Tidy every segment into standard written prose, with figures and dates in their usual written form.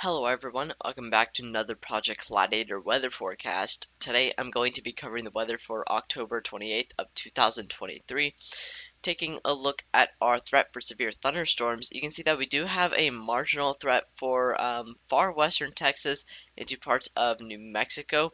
Hello everyone, welcome back to another Project Gladiator weather forecast. Today I'm going to be covering the weather for October 28th of 2023. Taking a look at our threat for severe thunderstorms, you can see that we do have a marginal threat for far western Texas into parts of New Mexico.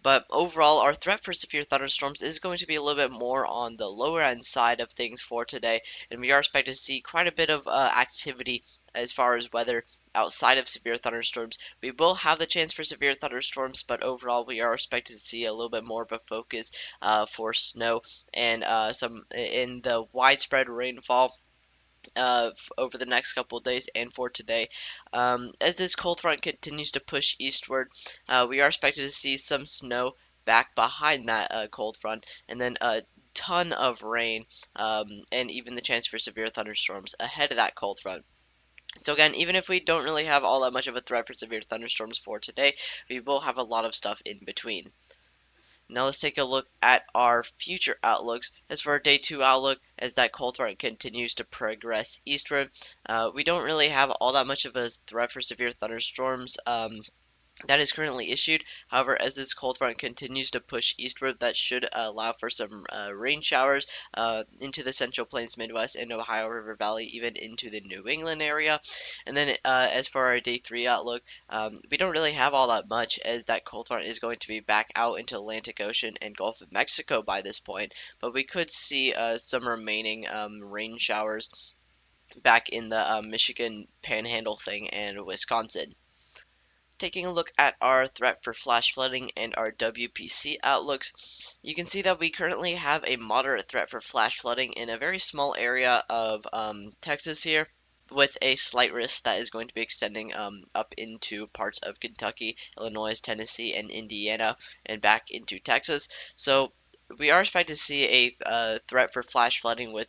But overall, our threat for severe thunderstorms is going to be a little bit more on the lower end side of things for today, and we are expected to see quite a bit of activity as far as weather outside of severe thunderstorms. We will have the chance for severe thunderstorms, but overall, we are expected to see a little bit more of a focus for snow and some in the widespread rainfall over the next couple of days and for today. As this cold front continues to push eastward, we are expected to see some snow back behind that cold front, and then a ton of rain, and even the chance for severe thunderstorms ahead of that cold front. So again, even if we don't really have all that much of a threat for severe thunderstorms for today, we will have a lot of stuff in between. Now let's take a look at our future outlooks. As for our day 2 outlook, as that cold front continues to progress eastward, we don't really have all that much of a threat for severe thunderstorms. That is currently issued. However, as this cold front continues to push eastward, that should allow for some rain showers into the Central Plains, Midwest, and Ohio River Valley, even into the New England area. And then as for our day 3 outlook, we don't really have all that much, as that cold front is going to be back out into Atlantic Ocean and Gulf of Mexico by this point. But we could see some remaining rain showers back in the Michigan Panhandle thing and Wisconsin. Taking a look at our threat for flash flooding and our WPC outlooks, you can see that we currently have a moderate threat for flash flooding in a very small area of Texas here, with a slight risk that is going to be extending up into parts of Kentucky, Illinois, Tennessee, and Indiana, and back into Texas. So we are expected to see a threat for flash flooding with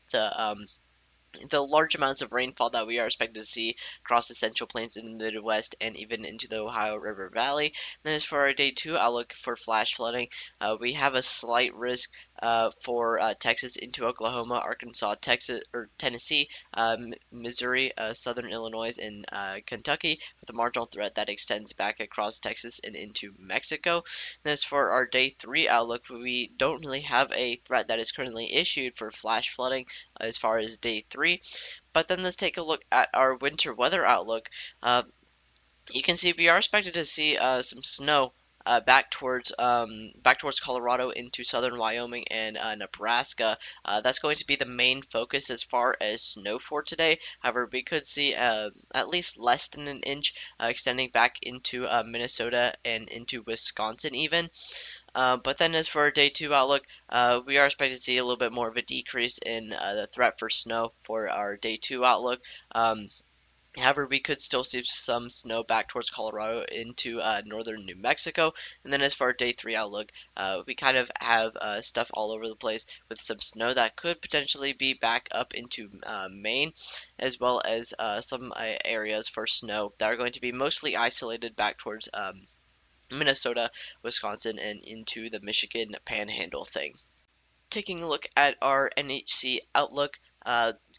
the large amounts of rainfall that we are expected to see across the Central Plains in the Midwest and even into the Ohio River Valley. And then as for our day 2 outlook for flash flooding, we have a slight risk for Texas into Oklahoma, Arkansas, Texas or Tennessee, Missouri, southern Illinois, and Kentucky, with a marginal threat that extends back across Texas and into Mexico. And as for our day 3 outlook, we don't really have a threat that is currently issued for flash flooding as far as day 3. But then let's take a look at our winter weather outlook. You can see we are expected to see some snow back towards Colorado into southern Wyoming and Nebraska. That's going to be the main focus as far as snow for today. However, we could see at least less than an inch extending back into Minnesota and into Wisconsin even. But then as for our day 2 outlook, we are expected to see a little bit more of a decrease in the threat for snow for our day 2 outlook. However, we could still see some snow back towards Colorado into northern New Mexico. And then as for our day 3 outlook, we kind of have stuff all over the place with some snow that could potentially be back up into Maine, as well as some areas for snow that are going to be mostly isolated back towards Minnesota, Wisconsin, and into the Michigan Panhandle thing. Taking a look at our NHC outlook,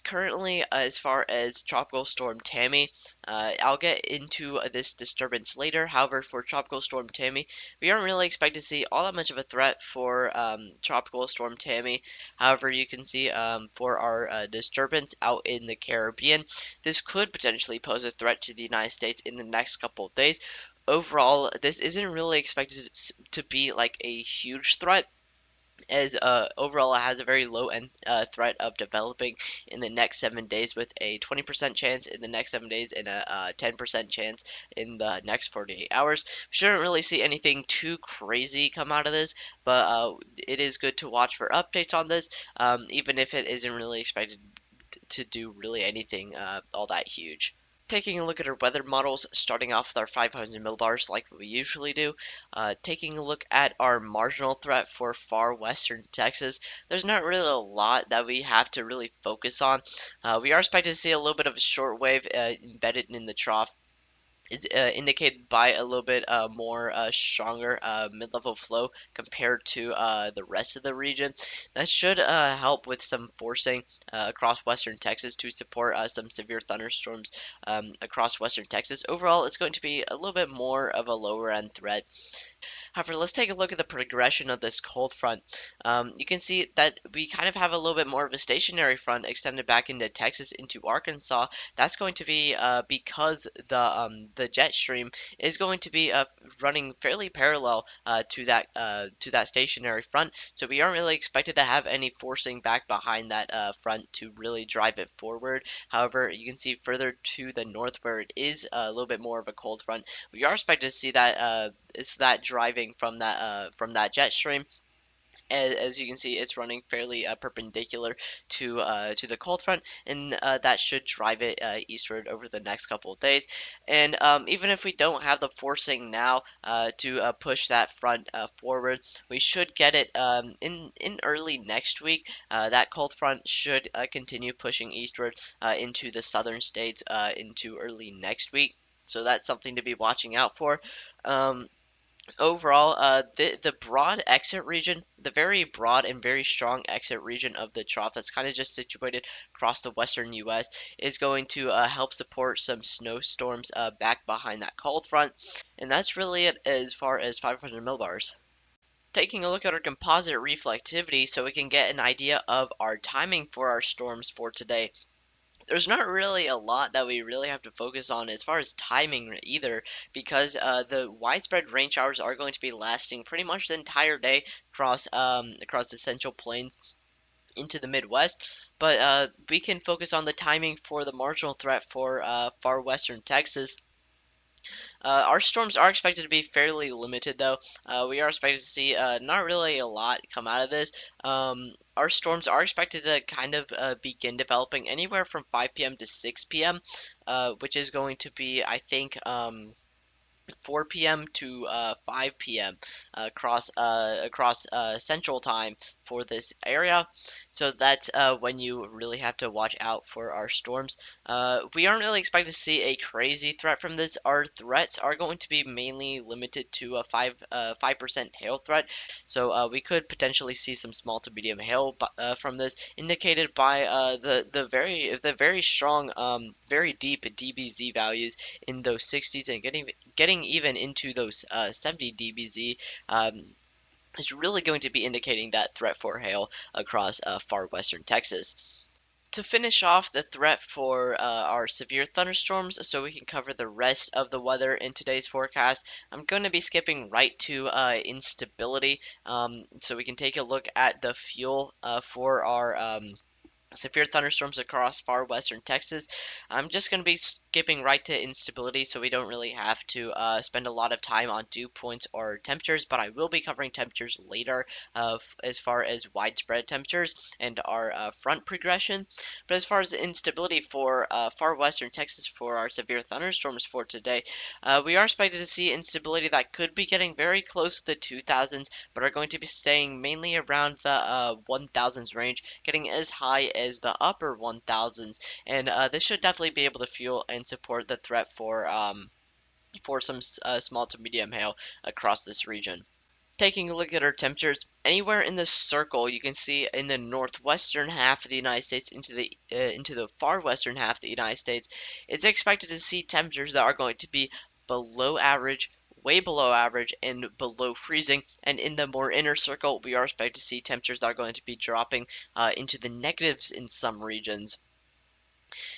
currently as far as Tropical Storm Tammy, I'll get into this disturbance later. However, for Tropical Storm Tammy, we aren't really expected to see all that much of a threat for Tropical Storm Tammy. However, you can see for our disturbance out in the Caribbean, this could potentially pose a threat to the United States in the next couple of days. Overall, this isn't really expected to be like a huge threat, as overall it has a very low end threat of developing in the next 7 days, with a 20% chance in the next 7 days and a 10% chance in the next 48 hours. We shouldn't really see anything too crazy come out of this, but it is good to watch for updates on this, even if it isn't really expected to do really anything all that huge. Taking a look at our weather models, starting off with our 500 millibars like we usually do. Taking a look at our marginal threat for far western Texas, there's not really a lot that we have to really focus on. We are expected to see a little bit of a short wave embedded in the trough is indicated by a little bit more stronger mid-level flow compared to the rest of the region. That should help with some forcing across western Texas to support some severe thunderstorms across western Texas. Overall, it's going to be a little bit more of a lower end threat. However, let's take a look at the progression of this cold front. You can see that we kind of have a little bit more of a stationary front extended back into Texas, into Arkansas. That's going to be because the jet stream is going to be running fairly parallel to that stationary front. So we aren't really expected to have any forcing back behind that front to really drive it forward. However, you can see further to the north where it is a little bit more of a cold front. We are expected to see that is that driving from that jet stream. As you can see, it's running fairly perpendicular to the cold front, and that should drive it eastward over the next couple of days. And even if we don't have the forcing now to push that front forward, we should get it in early next week. That cold front should continue pushing eastward into the southern states into early next week. So that's something to be watching out for. Um, Overall, the broad exit region, the very broad and very strong exit region of the trough that's kind of just situated across the western U.S. is going to help support some snowstorms back behind that cold front. And that's really it as far as 500 millibars. Taking a look at our composite reflectivity so we can get an idea of our timing for our storms for today. There's not really a lot that we really have to focus on as far as timing either, because the widespread rain showers are going to be lasting pretty much the entire day across the Central Plains into the Midwest. But we can focus on the timing for the marginal threat for far western Texas. Our storms are expected to be fairly limited, though. We are expected to see not really a lot come out of this. Our storms are expected to kind of begin developing anywhere from 5 p.m. to 6 p.m., which is going to be, I think, 4 p.m. to 5 p.m. Across Central Time for this area. So that's when you really have to watch out for our storms. We aren't really expected to see a crazy threat from this. Our threats are going to be mainly limited to a 5% hail threat. So we could potentially see some small to medium hail from this, indicated by the very strong, very deep DBZ values in those 60s and getting even into those 70 dBz is really going to be indicating that threat for hail across far western Texas. To finish off the threat for our severe thunderstorms, so we can cover the rest of the weather in today's forecast, I'm going to be skipping right to instability, so we can take a look at the fuel for our severe thunderstorms across far western Texas. I'm just going to be skipping right to instability so we don't really have to spend a lot of time on dew points or temperatures, but I will be covering temperatures later as far as widespread temperatures and our front progression. But as far as instability for far western Texas for our severe thunderstorms for today, we are expected to see instability that could be getting very close to the 2000s, but are going to be staying mainly around the 1000s range, getting as high as the upper 1000s, and this should definitely be able to fuel and support the threat for some small to medium hail across this region. Taking a look at our temperatures, anywhere in this circle, you can see in the northwestern half of the United States into the far western half of the United States, it's expected to see temperatures that are going to be below average, way below average, and below freezing. And in the more inner circle, we are expected to see temperatures that are going to be dropping into the negatives in some regions.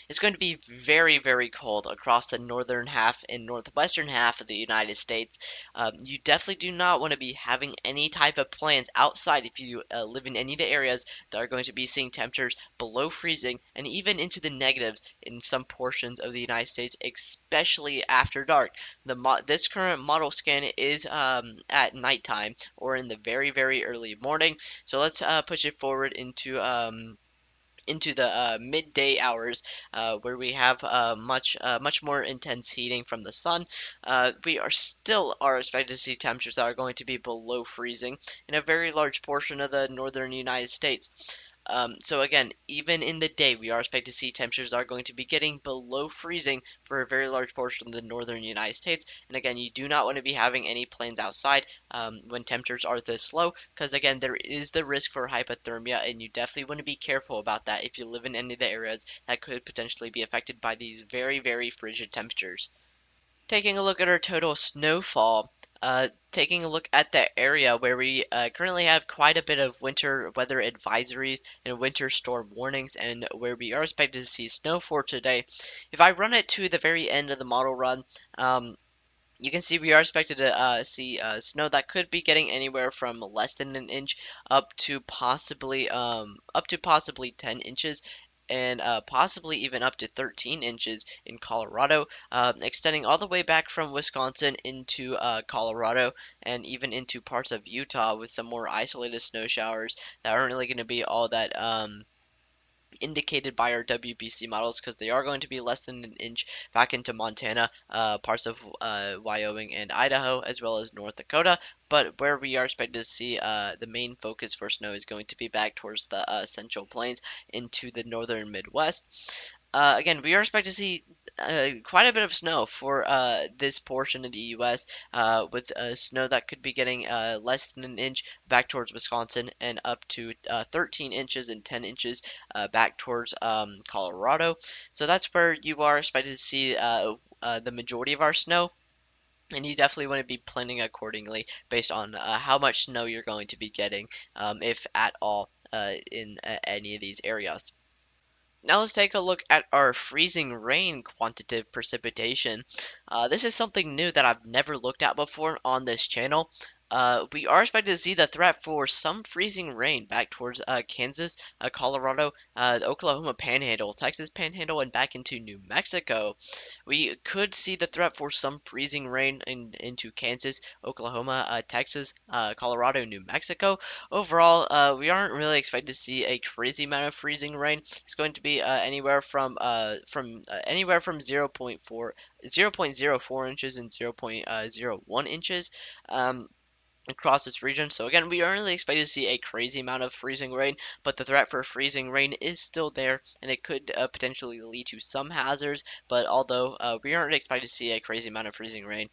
It's going to be very, very cold across the northern half and northwestern half of the United States. You definitely do not want to be having any type of plans outside if you live in any of the areas that are going to be seeing temperatures below freezing and even into the negatives in some portions of the United States, especially after dark. This current model scan is at nighttime or in the very, very early morning. So let's push it forward into the midday hours where we have much more intense heating from the sun. We are expected to see temperatures that are going to be below freezing in a very large portion of the northern United States. So again, even in the day, we are expected to see temperatures are going to be getting below freezing for a very large portion of the northern United States. And again, you do not want to be having any plans outside when temperatures are this low, because again, there is the risk for hypothermia, and you definitely want to be careful about that if you live in any of the areas that could potentially be affected by these very, very frigid temperatures. Taking a look at our total snowfall, taking a look at the area where we currently have quite a bit of winter weather advisories and winter storm warnings, and where we are expected to see snow for today. If I run it to the very end of the model run, you can see we are expected to see snow that could be getting anywhere from less than an inch up to possibly 10 inches, and possibly even up to 13 inches in Colorado, extending all the way back from Wisconsin into Colorado and even into parts of Utah, with some more isolated snow showers that aren't really going to be all that indicated by our WBC models, because they are going to be less than an inch back into Montana, parts of Wyoming and Idaho, as well as North Dakota. But where we are expected to see the main focus for snow is going to be back towards the Central Plains into the northern Midwest. Again, we are expected to see quite a bit of snow for this portion of the U.S., with snow that could be getting less than an inch back towards Wisconsin, and up to 13 inches and 10 inches back towards Colorado. So that's where you are expected to see the majority of our snow. And you definitely want to be planning accordingly based on how much snow you're going to be getting, if at all, in any of these areas. Now let's take a look at our freezing rain quantitative precipitation. This is something new that I've never looked at before on this channel. We are expected to see the threat for some freezing rain back towards Kansas, Colorado, the Oklahoma Panhandle, Texas Panhandle, and back into New Mexico. We could see the threat for some freezing rain into Kansas, Oklahoma, Texas, Colorado, New Mexico. Overall, we aren't really expected to see a crazy amount of freezing rain. It's going to be anywhere from 0.04 inches and 0.01 inches. Across this region. So again, we aren't really expected to see a crazy amount of freezing rain, but the threat for freezing rain is still there, and it could potentially lead to some hazards. But although we aren't expected to see a crazy amount of freezing rain,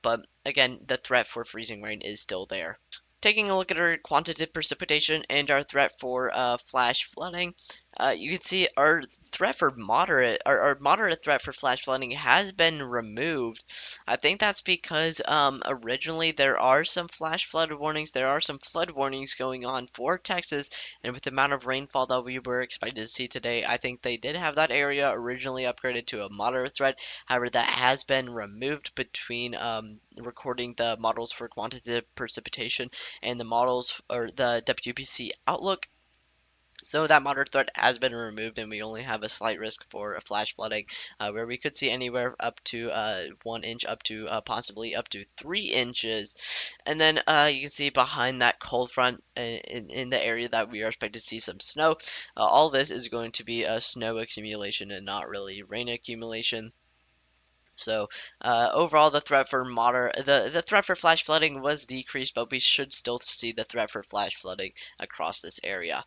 but again, the threat for freezing rain is still there. Taking a look at our quantitative precipitation and our threat for flash flooding, you can see our threat for our moderate threat for flash flooding has been removed. I think that's because originally there are some flash flood warnings, there are some flood warnings going on for Texas, and with the amount of rainfall that we were expected to see today, I think they did have that area originally upgraded to a moderate threat. However, that has been removed between recording the models for quantitative precipitation and the models or the WPC outlook. So that moderate threat has been removed, and we only have a slight risk for a flash flooding, where we could see anywhere up to 1 inch, up to possibly up to 3 inches. And then you can see behind that cold front, in the area that we are expected to see some snow. All this is going to be a snow accumulation and not really rain accumulation. So overall, the threat for flash flooding was decreased, but we should still see the threat for flash flooding across this area.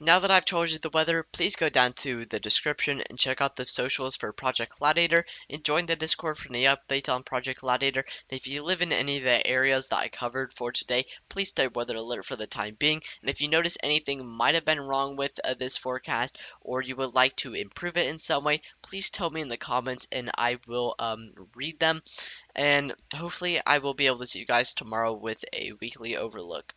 Now that I've told you the weather, please go down to the description and check out the socials for Project Gladiator, and join the Discord for any updates on Project Gladiator. And if you live in any of the areas that I covered for today, please stay weather alert for the time being. And if you notice anything might have been wrong with this forecast, or you would like to improve it in some way, please tell me in the comments, and I will read them. And hopefully I will be able to see you guys tomorrow with a weekly overlook.